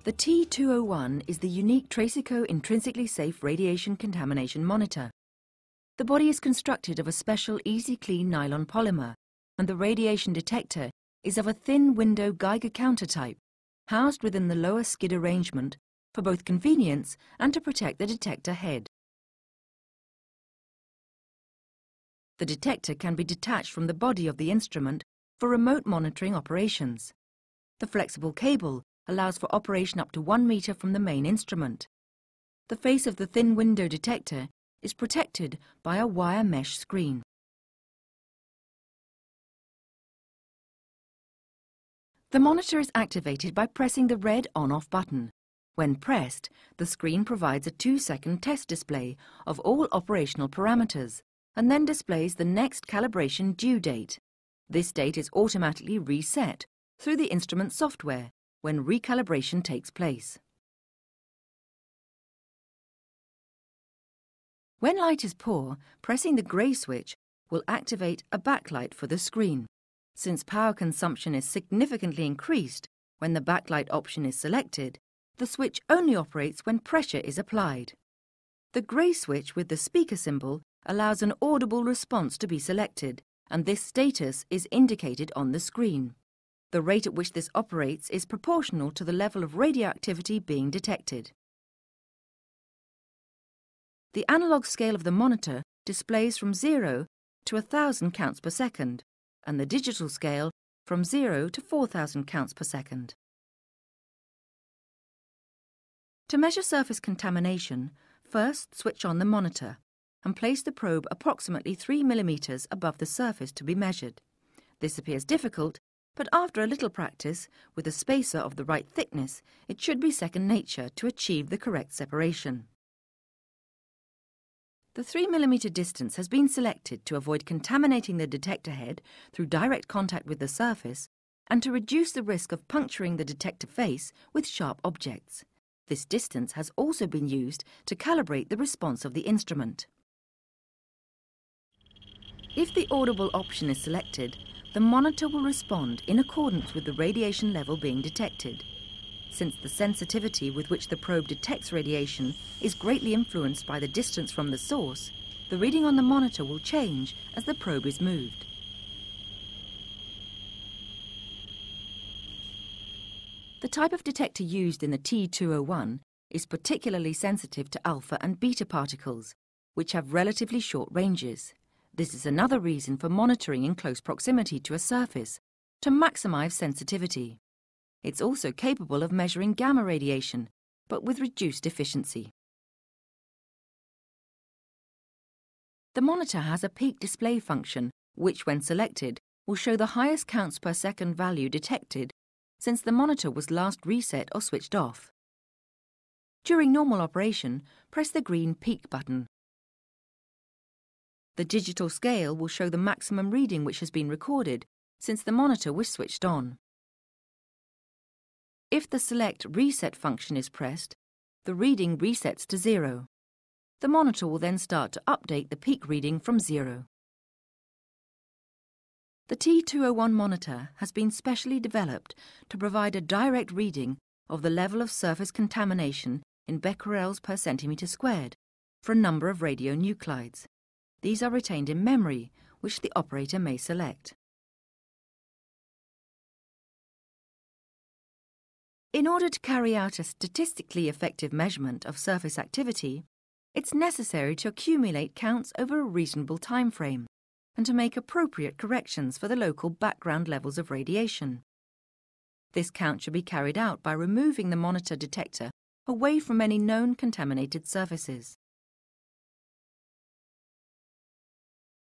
The T201 is the unique TracerCo intrinsically safe radiation contamination monitor. The body is constructed of a special easy-clean nylon polymer, and the radiation detector is of a thin window Geiger counter type, housed within the lower skid arrangement for both convenience and to protect the detector head. The detector can be detached from the body of the instrument for remote monitoring operations. The flexible cable allows for operation up to 1 meter from the main instrument. The face of the thin window detector is protected by a wire mesh screen. The monitor is activated by pressing the red on-off button. When pressed, the screen provides a 2-second test display of all operational parameters and then displays the next calibration due date. This date is automatically reset through the instrument software when recalibration takes place. When light is poor, pressing the grey switch will activate a backlight for the screen. Since power consumption is significantly increased when the backlight option is selected, the switch only operates when pressure is applied. The grey switch with the speaker symbol allows an audible response to be selected, and this status is indicated on the screen. The rate at which this operates is proportional to the level of radioactivity being detected. The analog scale of the monitor displays from 0 to 1,000 counts per second, and the digital scale from 0 to 4,000 counts per second. To measure surface contamination, first switch on the monitor and place the probe approximately 3 mm above the surface to be measured. This appears difficult, but after a little practice, with a spacer of the right thickness, it should be second nature to achieve the correct separation. The 3 mm distance has been selected to avoid contaminating the detector head through direct contact with the surface and to reduce the risk of puncturing the detector face with sharp objects. This distance has also been used to calibrate the response of the instrument. If the audible option is selected, the monitor will respond in accordance with the radiation level being detected. Since the sensitivity with which the probe detects radiation is greatly influenced by the distance from the source, the reading on the monitor will change as the probe is moved. The type of detector used in the T201 is particularly sensitive to alpha and beta particles, which have relatively short ranges. This is another reason for monitoring in close proximity to a surface, to maximize sensitivity. It's also capable of measuring gamma radiation, but with reduced efficiency. The monitor has a peak display function, which, when selected, will show the highest counts per second value detected since the monitor was last reset or switched off. During normal operation, press the green peak button. The digital scale will show the maximum reading which has been recorded since the monitor was switched on. If the select reset function is pressed, the reading resets to 0. The monitor will then start to update the peak reading from 0. The T201 monitor has been specially developed to provide a direct reading of the level of surface contamination in becquerels per centimetre squared for a number of radionuclides. These are retained in memory, which the operator may select. In order to carry out a statistically effective measurement of surface activity, it's necessary to accumulate counts over a reasonable time frame and to make appropriate corrections for the local background levels of radiation. This count should be carried out by removing the monitor detector away from any known contaminated surfaces.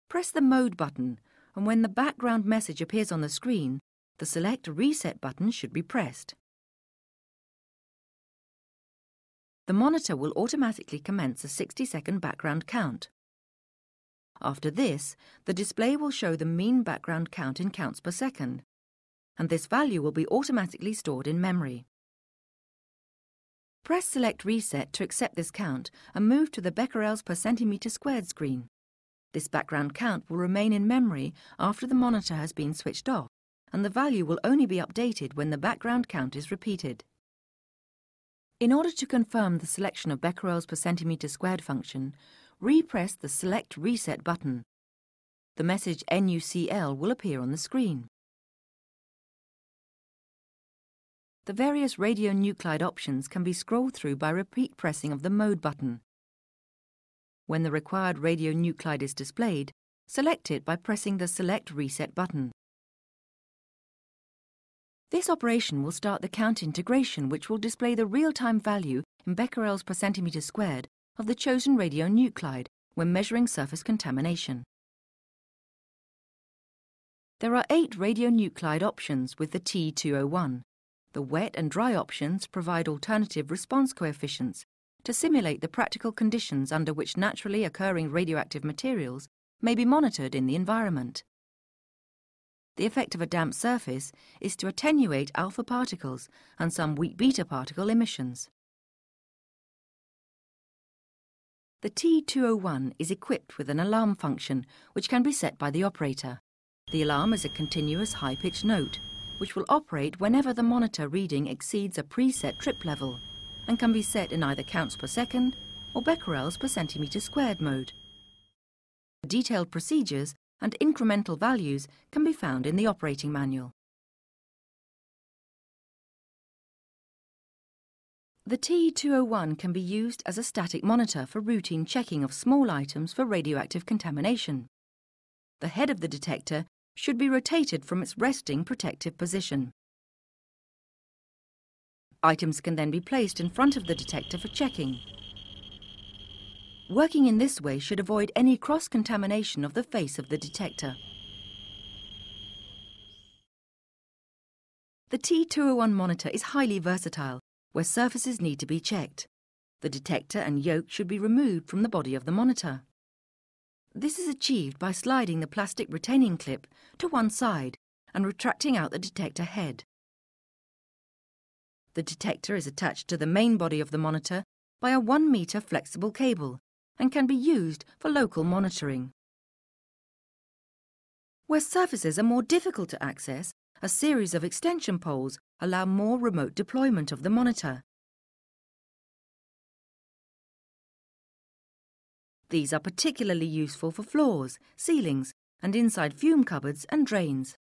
Press the Mode button, and when the background message appears on the screen, the Select Reset button should be pressed. The monitor will automatically commence a 60-second background count. After this, the display will show the mean background count in counts per second, and this value will be automatically stored in memory. Press Select Reset to accept this count and move to the becquerels per centimetre squared screen. This background count will remain in memory after the monitor has been switched off, and the value will only be updated when the background count is repeated. In order to confirm the selection of becquerels per centimetre squared function, repress the Select Reset button. The message NuCl will appear on the screen. The various radionuclide options can be scrolled through by repeat pressing of the Mode button. When the required radionuclide is displayed, select it by pressing the Select Reset button. This operation will start the count integration, which will display the real-time value in becquerels per centimetre squared of the chosen radionuclide when measuring surface contamination. There are 8 radionuclide options with the T201. The wet and dry options provide alternative response coefficients to simulate the practical conditions under which naturally occurring radioactive materials may be monitored in the environment. The effect of a damp surface is to attenuate alpha particles and some weak beta particle emissions. The T201 is equipped with an alarm function which can be set by the operator. The alarm is a continuous high-pitched note which will operate whenever the monitor reading exceeds a preset trip level and can be set in either counts per second or becquerels per centimetre squared mode. Detailed procedures and incremental values can be found in the operating manual. The T201 can be used as a static monitor for routine checking of small items for radioactive contamination. The head of the detector should be rotated from its resting protective position. Items can then be placed in front of the detector for checking. Working in this way should avoid any cross-contamination of the face of the detector. The T201 monitor is highly versatile, where surfaces need to be checked. The detector and yoke should be removed from the body of the monitor. This is achieved by sliding the plastic retaining clip to one side and retracting out the detector head. The detector is attached to the main body of the monitor by a 1 metre flexible cable and can be used for local monitoring. Where surfaces are more difficult to access, a series of extension poles allow more remote deployment of the monitor. These are particularly useful for floors, ceilings, and inside fume cupboards and drains.